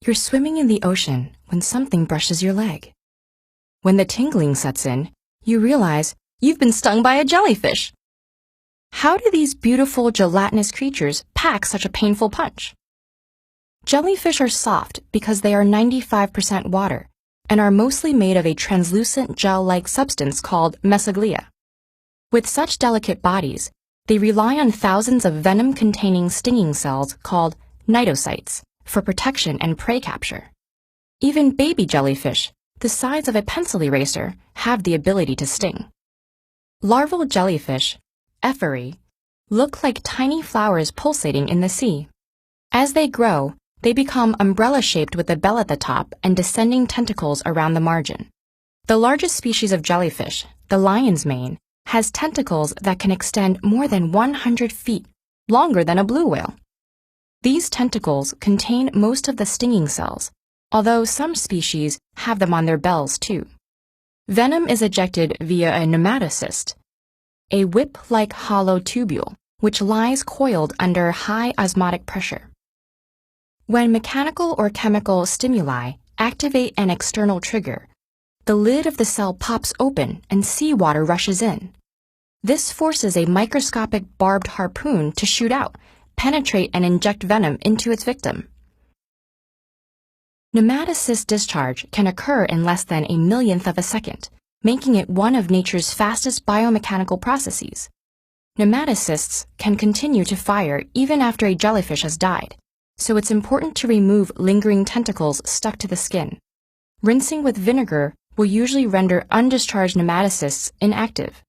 You're swimming in the ocean when something brushes your leg. When the tingling sets in, you realize you've been stung by a jellyfish. How do these beautiful gelatinous creatures pack such a painful punch? Jellyfish are soft because they are 95% water and are mostly made of a translucent gel-like substance called mesoglea. With such delicate bodies, they rely on thousands of venom-containing stinging cells called cnidocytes for protection and prey capture. Even baby jellyfish, the size of a pencil eraser, have the ability to sting. Larval jellyfish, ephyrae, look like tiny flowers pulsating in the sea. As they grow, they become umbrella-shaped with a bell at the top and descending tentacles around the margin. The largest species of jellyfish, the lion's mane, has tentacles that can extend more than 100 feet, longer than a blue whale. These tentacles contain most of the stinging cells, although some species have them on their bells too. Venom is ejected via a nematocyst, a whip-like hollow tubule which lies coiled under high osmotic pressure. When mechanical or chemical stimuli activate an external trigger, the lid of the cell pops open and seawater rushes in. This forces a microscopic barbed harpoon to shoot out, penetrate and inject venom into its victim. Nematocyst discharge can occur in less than a millionth of a second, making it one of nature's fastest biomechanical processes. Nematocysts can continue to fire even after a jellyfish has died, so it's important to remove lingering tentacles stuck to the skin. Rinsing with vinegar will usually render undischarged nematocysts inactive.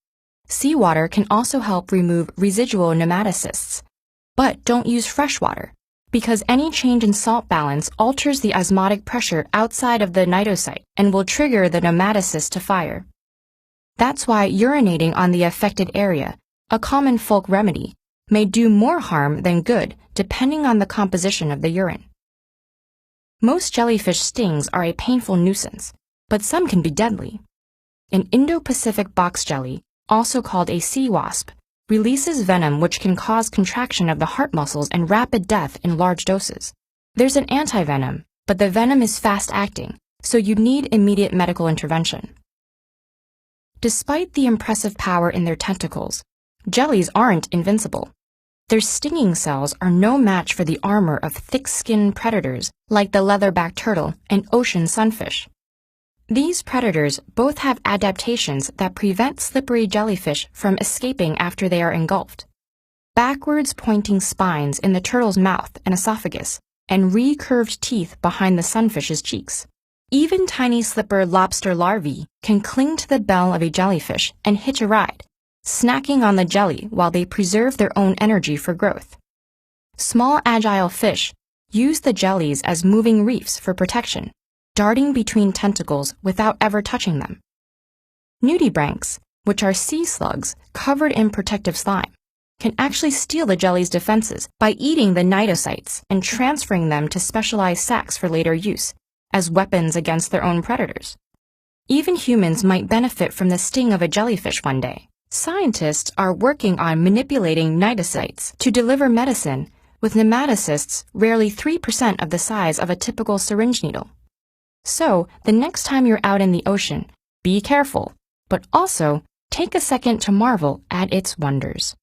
Seawater can also help remove residual nematocysts, but don't use fresh water, because any change in salt balance alters the osmotic pressure outside of the cnidocyte and will trigger the nematocyst to fire. That's why urinating on the affected area, a common folk remedy, may do more harm than good depending on the composition of the urine. Most jellyfish stings are a painful nuisance, but some can be deadly. An Indo-Pacific box jelly, also called a sea wasp, releases venom which can cause contraction of the heart muscles and rapid death in large doses. There's an antivenom, but the venom is fast-acting, so you need immediate medical intervention. Despite the impressive power in their tentacles, jellies aren't invincible. Their stinging cells are no match for the armor of thick-skinned predators like the leatherback turtle and ocean sunfish. These predators both have adaptations that prevent slippery jellyfish from escaping after they are engulfed. Backwards pointing spines in the turtle's mouth and esophagus, and recurved teeth behind the sunfish's cheeks. Even tiny slipper lobster larvae can cling to the bell of a jellyfish and hitch a ride, snacking on the jelly while they preserve their own energy for growth. Small agile fish use the jellies as moving reefs for protection, darting between tentacles without ever touching them. Nudibranchs, which are sea slugs covered in protective slime, can actually steal the jelly's defenses by eating the cnidocytes and transferring them to specialized sacs for later use, as weapons against their own predators. Even humans might benefit from the sting of a jellyfish one day. Scientists are working on manipulating cnidocytes to deliver medicine with nematocysts rarely 3% of the size of a typical syringe needle. So, the next time you're out in the ocean, be careful, but also take a second to marvel at its wonders.